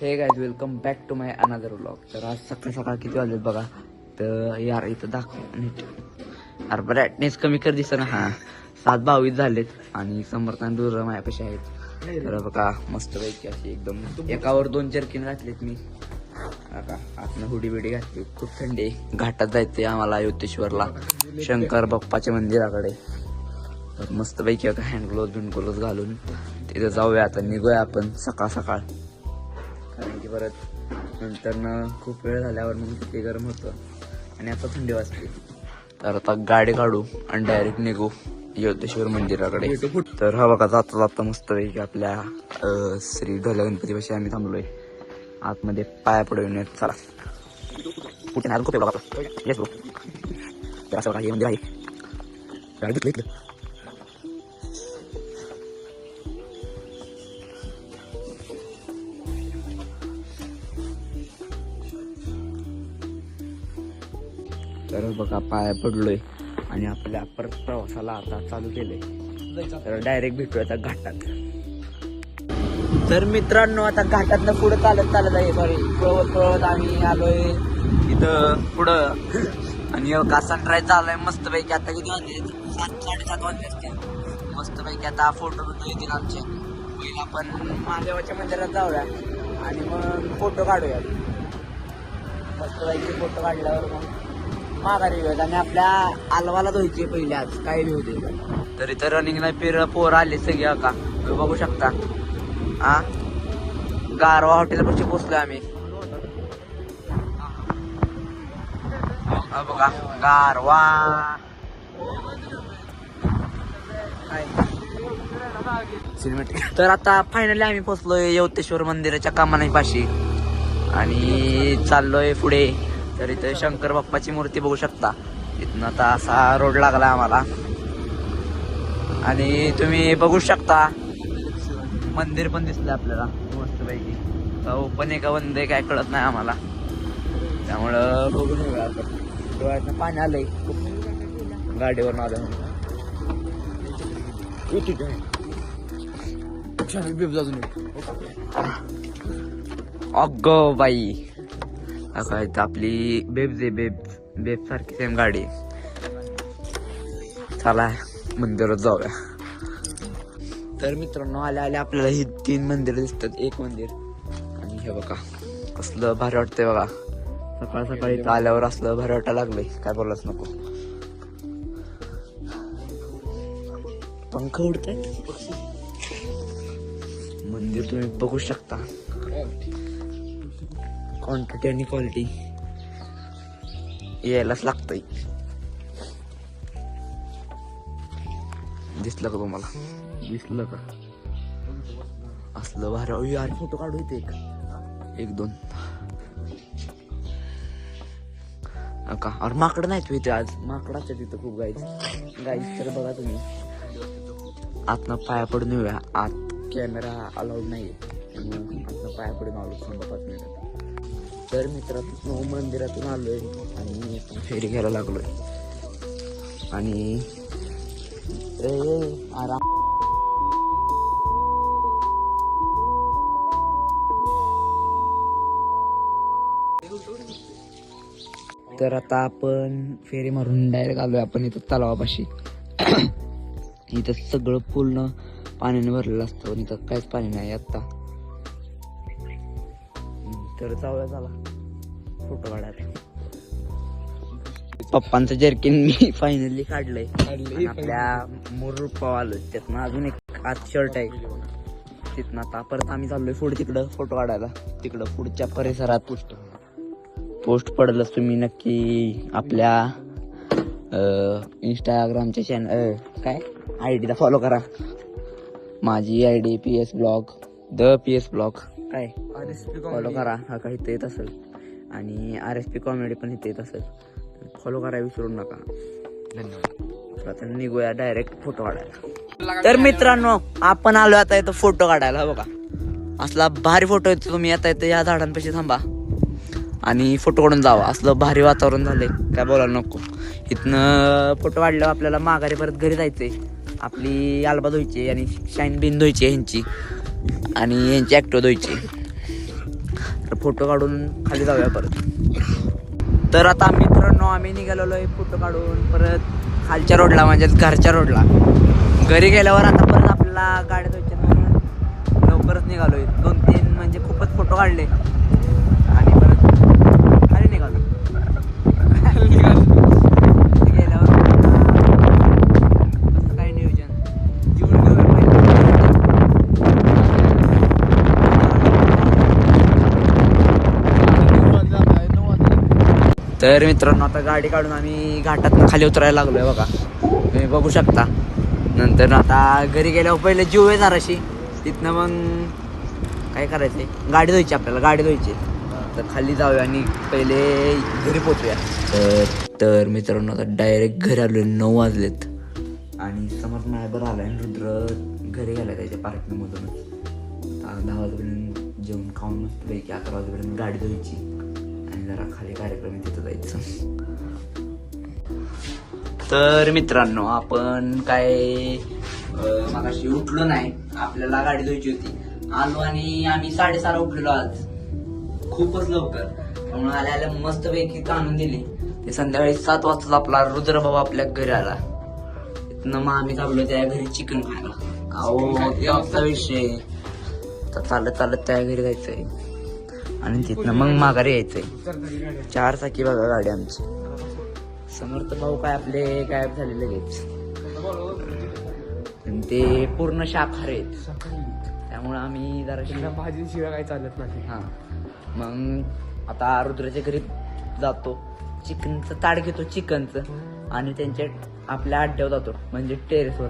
हे guys welcome back to my another vlog. तर आज सकाळ सकाळ किती वाजलेत बघा. तर यार इथं दाखव नीट. अरे ब्राईटनेस कमी कर दिसत ना. हा 7:22 झालेत आणि समर्थन दूर माझ्यापाशी आहेत. तर बघा मस्त पैकी अशी एकदम एकावर 2 जर्किन घातलेत मी. का आतनं हुडी बिडी घातली. खूप थंडी आहे. घाटात जायचंय आम्हाला युद्धेश्वरला शंकर बाप्पाच्या मंदिराकडे. तर मस्त पैकी आता हँड ग्लोव्ज घालून तिथे जाऊया. आता निघूया आपण सकाळ सकाळ, कारण की परत नंतर खूप वेळ झाल्यावर मग किती गरम होतं आणि आता थंडी वाजते. तर आता गाडी काढू आणि डायरेक्ट निघू योद्धेश्वर मंदिराकडे. तर हा बघा जाता जाता मस्त पैकी आपल्या श्री ढोल्या गणपतीपाशी आम्ही थांबलोय. आतमध्ये पाया पडून येत. चला कुठे नाही खूप बघा. Yes bro. तर असं बघा हे मंदिर आहे. गाडी घेतलं. तर बघा पाया पडलोय आणि आपल्या परत प्रवासाला आता चालू केलंय. तर डायरेक्ट भेटूया आता घाटात. तर मित्रांनो आता घाटातनं पुढं चालत आहे. सॉरी पळवत आम्ही आलोय इथं पुढं आणि का सनराईज झालाय मस्त पैकी. आता किती वाजले? 7-7:30 वाजले असतील. मस्त पैकी आता फोटो येतील आमचे. पहिला आपण महादेवाच्या मंदिरात जाऊया आणि मग फोटो काढूया. मस्त पैकी फोटो काढल्यावर मग माघारी घेऊयात आणि आपल्या आलवाला धुवायचे पहिले. आज काय घेऊ दे. तर इथं रनिंगला पोर आले सगळे का बघू शकता. हा गारवा हॉटेलपाशी पोचलोय आम्ही. बघा गारवा. तर आता फायनली आम्ही पोचलोय योद्धेश्वर मंदिराच्या कामानापाशी आणि चाललोय पुढे. तर इथे शंकर बाप्पाची मूर्ती बघू शकता. इथनं आता असा रोड लागला आम्हाला आणि तुम्ही बघू शकता मंदिर पण दिसलं आपल्याला मस्त पैकी. ओपन आहे का बंद आहे काय कळत नाही आम्हाला, त्यामुळं बघून येऊया आपण. डोळ्यातनं पाणी आलंय गाडीवरून आलं. अग बाई काय आपली बेब सारखी सेम गाडी. चला मंदिरात जाऊया. तर मित्रांनो आल्या आल्या आपल्याला ही 3 मंदिर दिसतात. एक मंदिर आणि हे बघा कसलं भारी वाटतंय बघा. सकाळ सकाळी इथं आल्यावर असलं भारी वाटायला लागलंय काय बोलायच नको. पंख उडताय. मंदिर तुम्ही बघू शकता. क्वांटिटी आणि क्वालिटी यायलाच लागतंय. दिसलं का तुम्हाला? दिसलं का असलं भारी यार. फोटो काढू इथे एक 2 का. और माकड नाही इथे आज. माकडाच्या तिथं खूप गाईज. तर बघा तुम्ही आतनं पाया पडून येऊया. आत कॅमेरा अलाउड नाही आतनं पाया पडून आलो 5 मिनिटात. तर मित्रांनो मंदिरातून आलोय आणि फेरी घ्यायला लागलोय आणि आराम. तर आता आपण फेरी मारून डायरेक्ट आलोय आपण इथं तलावापाशी. इथं सगळं पूर्ण पाण्याने भरलेलं असतं आणि इथं काहीच पाणी नाही आता. तर जाऊया चला फोटो काढायला. पप्पांचं जर्किन मी फायनली काढलंय. आपल्या मुरुपाव आलोय त्यातनं अजून एक आत शर्ट आहे. तिथनं आता परत आम्ही चाललोय पुढे तिकडं फोटो काढायला. तिकडं पुढच्या परिसरात पोस्ट पडलंच तुम्ही नक्की आपल्या इंस्टाग्रामच्या चॅनल काय ID ला फॉलो करा. माझी ID PS blog PS blog काय फॉलो करा. हा काही इथं येत असेल आणि RSP कॉमेडी पण इथे येत असेल. फॉलो करायला विसरू नका. धन्यवाद. आता निघूया डायरेक्ट फोटो काढायला. तर मित्रांनो आपण आलो आता इथं फोटो काढायला. बघा असला भारी फोटो येतो. तुम्ही आता इथं या झाडांपाशी थांबा आणि फोटो काढून जावा. असलं भारी वातावरण झालंय काय बोलायला नको. इथनं फोटो काढल्यावर आपल्याला माघारी परत घरी जायचंय. आपली आलबा धुवायची आणि शाईन बिन धुवायची ह्यांची आणि यांची ॲक्टिव्ह धुवायची. तर फोटो काढून खाली जाऊया परत. तर आता मित्रांनो आम्ही निघालेलो आहे फोटो काढून परत खालच्या रोडला म्हणजेच घरच्या रोडला. घरी गेल्यावर आता परत आपल्याला गाडी धुवायची म्हणून लवकरच निघालोय. 2-3 म्हणजे खूपच फोटो काढले आणि परत खाली निघालो. गेल्यावर कसं काय नियोजन जेवून घेऊया तर मित्रांनो आता गाडी काढून आम्ही घाटातनं खाली उतरायला लागलोय बघा, तुम्ही बघू शकता. नंतर आता घरी गेल्यावर पहिले जीव आहे जराशी, तिथनं मग काय करायचंय गाडी धुवायची आपल्याला, गाडी धुवायची. तर खाली जाऊया आणि पहिले घरी पोचूया. तर मित्रांनो आता डायरेक्ट घरी आलोय. 9 वाजलेत आणि समोर नायबर आलाय आणि रुद्र घरी गेलाय त्याच्या पार्किंगमधूनच. 10 वाजेपर्यंत जेवण खाऊन मस्त पैकी 11 वाजेपर्यंत गाडी धुवायची आणि जरा खाली कार्यक्रम तिथं जायचं. तर मित्रांनो आपण काय मगाशी उठलो नाही, आपल्याला गाडी धुवायची होती. आलो आणि आम्ही 6:30 उठलेलो आज, खूपच लवकर. त्यामुळे आल्या मस्त पैकी काढून दिली. ते संध्याकाळी 7 वाजताच आपला रुद्र भाऊ आपल्या घरी आला. तिथनं मग आम्ही थांबलो त्या घरी चिकन खायला. अहो विषय तर चालत त्या घरी जायचंय आणि तिथनं मग माघारी यायचंय. 4 चाकी बघा गाडी आमची. समर्थ भाऊ काय आपले गायब झाले लगेच, ते पूर्ण शाकाहारी आहेत. त्यामुळे आम्ही जरा भाजी शिवाय काय चालत नाही. हा मग आता रुद्राच्या घरी जातो, चिकनचं ताट घेतो चिकनचं आणि त्यांच्या आपल्या अड्ड्यावर जातो म्हणजे टेरेसवर.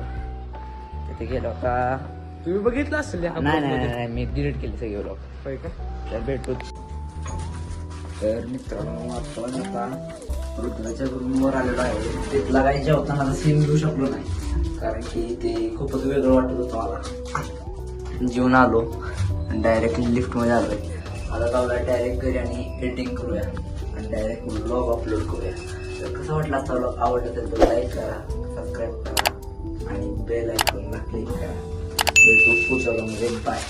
तिथे गेलो का तुम्ही बघितलं असेल. नाही मी डिलीट केली सगळे ब्लॉग. होय का? तर भेटूच. तर मित्रांनो आपण आता रुद्राच्या घरून वर आलेलो आहे. तिथला काही जेवताना सीन घेऊ शकलो नाही कारण की ते खूपच वेगळं वाटत होतं मला. जेवून आलो आणि डायरेक्ट लिफ्टमध्ये आलोय. आता जाऊया डायरेक्ट घरी आणि एडिटिंग करूया आणि डायरेक्ट ब्लॉग अपलोड करूया. तर कसं वाटलं असता ब्लॉग, आवडलं तर लाईक करा, सबस्क्राईब करा आणि बेल आयकॉनला क्लिक करा. भेटू पुढच्या व्हिडिओमध्ये. बाय.